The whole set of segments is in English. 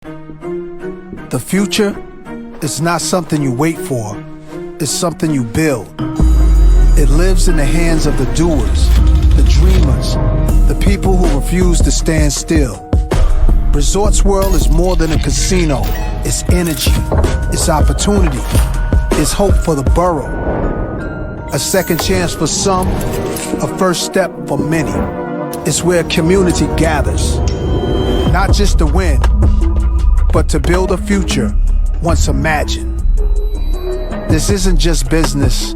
The future is not something you wait for, it's something you build. It lives in the hands of the doers, the dreamers, the people who refuse to stand still. Resorts World is more than a casino. It's energy, it's opportunity, it's hope for the borough. A second chance for some, a first step for many. It's where community gathers, not just to win, but to build a future once imagined. This isn't just business,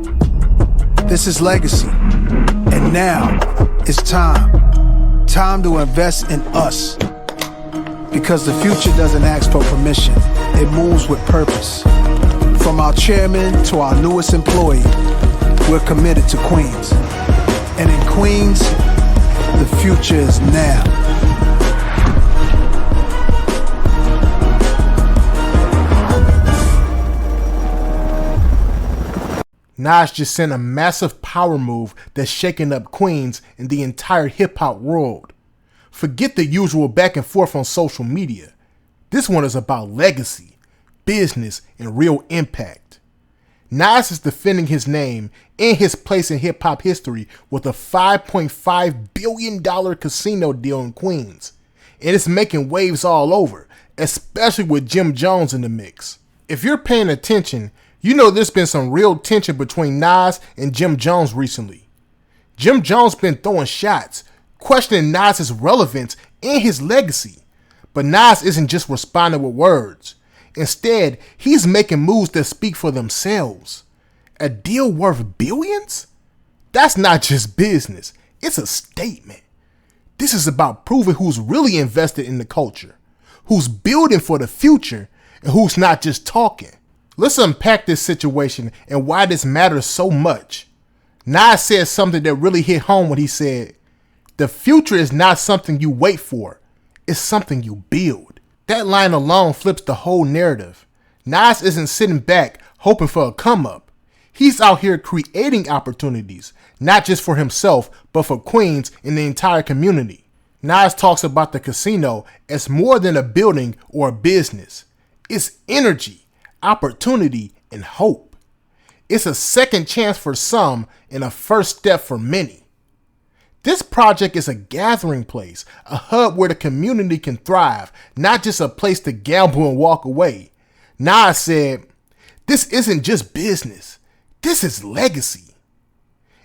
this is legacy. And now, it's time to invest in us. Because the future doesn't ask for permission, it moves with purpose. From our chairman to our newest employee, we're committed to Queens. And in Queens, the future is now. Nas just sent a massive power move that's shaking up Queens and the entire hip-hop world. Forget the usual back and forth on social media. This one is about legacy, business, and real impact. Nas is defending his name and his place in hip-hop history with a $5.5 billion casino deal in Queens. And it's making waves all over, especially with Jim Jones in the mix. If you're paying attention, you know there's been some real tension between Nas and Jim Jones recently. Jim Jones been throwing shots, questioning Nas's relevance and his legacy. But Nas isn't just responding with words. Instead, he's making moves that speak for themselves. A deal worth billions? That's not just business, it's a statement. This is about proving who's really invested in the culture, who's building for the future, and who's not just talking. Let's unpack this situation and why this matters so much. Nas said something that really hit home when he said, "The future is not something you wait for, it's something you build." That line alone flips the whole narrative. Nas isn't sitting back hoping for a come up. He's out here creating opportunities, not just for himself, but for Queens and the entire community. Nas talks about the casino as more than a building or a business. It's energy, opportunity, and hope. It's a second chance for some and a first step for many. This project is a gathering place, a hub where the community can thrive, not just a place to gamble and walk away. Nas said, "This isn't just business, this is legacy."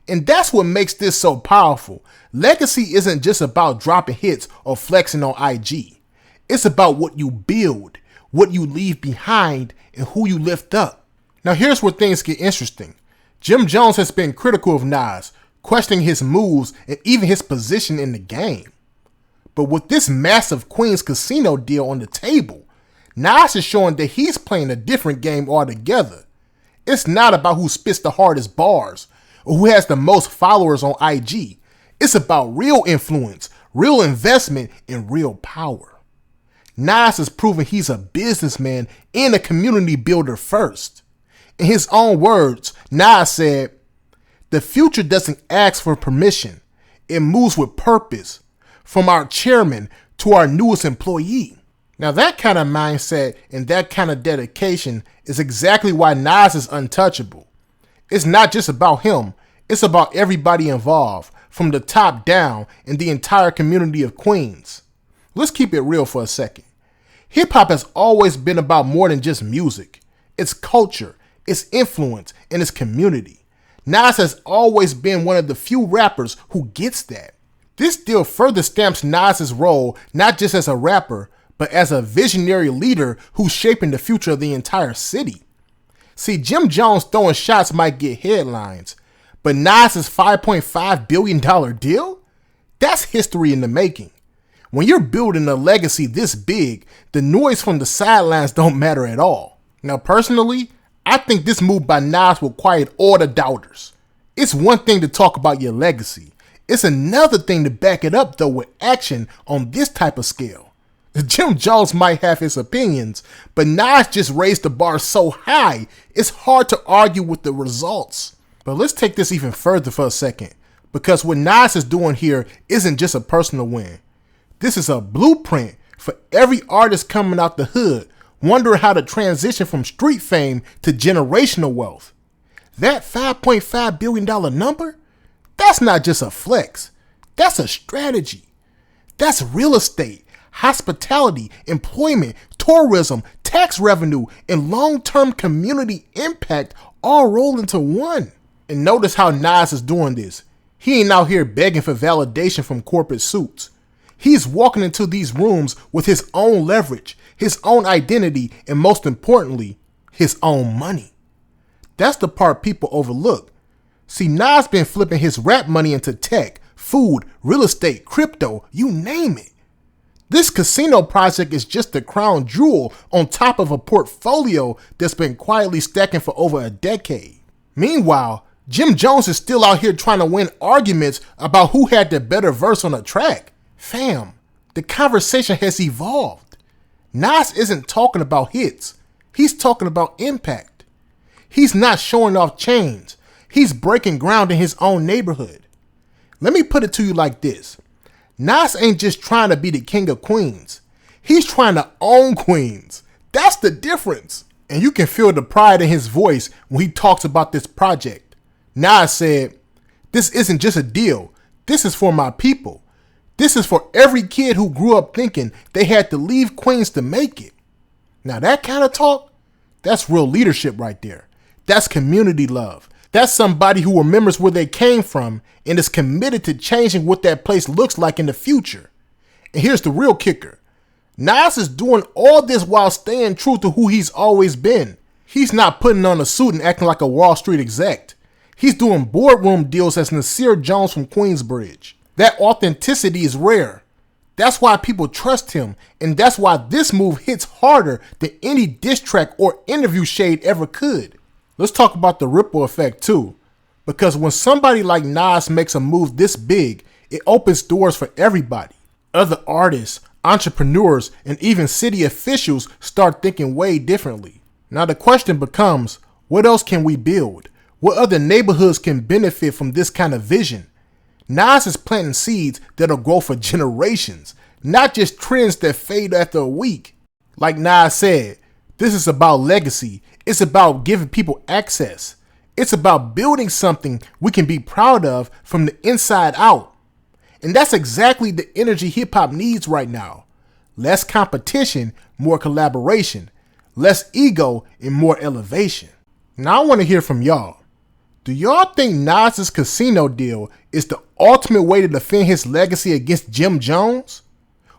And that's what makes this so powerful. Legacy isn't just about dropping hits or flexing on IG. It's about what you build, what you leave behind, and who you lift up. Now here's where things get interesting. Jim Jones has been critical of Nas, questioning his moves and even his position in the game. But with this massive Queens casino deal on the table, Nas is showing that he's playing a different game altogether. It's not about who spits the hardest bars or who has the most followers on IG. It's about real influence, real investment, and real power. Nas is proving he's a businessman and a community builder first. In his own words, Nas said, "The future doesn't ask for permission. It moves with purpose, from our chairman to our newest employee." Now that kind of mindset and that kind of dedication is exactly why Nas is untouchable. It's not just about him, it's about everybody involved, from the top down in the entire community of Queens. Let's keep it real for a second. Hip-hop has always been about more than just music. It's culture, it's influence, and it's community. Nas has always been one of the few rappers who gets that. This deal further stamps Nas's role not just as a rapper, but as a visionary leader who's shaping the future of the entire city. See, Jim Jones throwing shots might get headlines, but Nas's $5.5 billion deal? That's history in the making. When you're building a legacy this big, the noise from the sidelines don't matter at all. Now personally, I think this move by Nas will quiet all the doubters. It's one thing to talk about your legacy. It's another thing to back it up though with action on this type of scale. Jim Jones might have his opinions, but Nas just raised the bar so high, it's hard to argue with the results. But let's take this even further for a second, because what Nas is doing here isn't just a personal win. This is a blueprint For every artist coming out the hood, wondering how to transition from street fame to generational wealth. That $5.5 billion number? That's not just a flex. That's a strategy. That's real estate, hospitality, employment, tourism, tax revenue, and long-term community impact all rolled into one. And notice how Nas is doing this. He ain't out here begging for validation from corporate suits. He's walking into these rooms with his own leverage, his own identity, and most importantly, his own money. That's the part people overlook. See, Nas been flipping his rap money into tech, food, real estate, crypto, you name it. This casino project is just the crown jewel on top of a portfolio that's been quietly stacking for over a decade. Meanwhile, Jim Jones is still out here trying to win arguments about who had the better verse on a track. Fam, the conversation has evolved. Nas isn't talking about hits. He's talking about impact. He's not showing off chains. He's breaking ground in his own neighborhood. Let me put it to you like this. Nas ain't just trying to be the king of Queens. He's trying to own Queens. That's the difference. And you can feel the pride in his voice when he talks about this project. Nas said, "This isn't just a deal. This is for my people. This is for every kid who grew up thinking they had to leave Queens to make it." Now that kind of talk, that's real leadership right there. That's community love. That's somebody who remembers where they came from and is committed to changing what that place looks like in the future. And here's the real kicker. Nas is doing all this while staying true to who he's always been. He's not putting on a suit and acting like a Wall Street exec. He's doing boardroom deals as Nasir Jones from Queensbridge. That authenticity is rare. That's why people trust him, and that's why this move hits harder than any diss track or interview shade ever could. Let's talk about the ripple effect too, because when somebody like Nas makes a move this big, it opens doors for everybody. Other artists, entrepreneurs, and even city officials start thinking way differently. Now the question becomes, what else can we build? What other neighborhoods can benefit from this kind of vision? Nas is planting seeds that'll grow for generations, not just trends that fade after a week. Like Nas said, this is about legacy. It's about giving people access. It's about building something we can be proud of from the inside out. And that's exactly the energy hip hop needs right now. Less competition, more collaboration. Less ego and more elevation. Now I want to hear from y'all. Do y'all think Nas's casino deal is the ultimate way to defend his legacy against Jim Jones?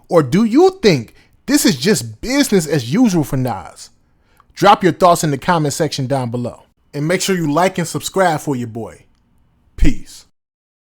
Or do you think this is just business as usual for Nas? Drop your thoughts in the comment section down below. And make sure you like and subscribe for your boy. Peace.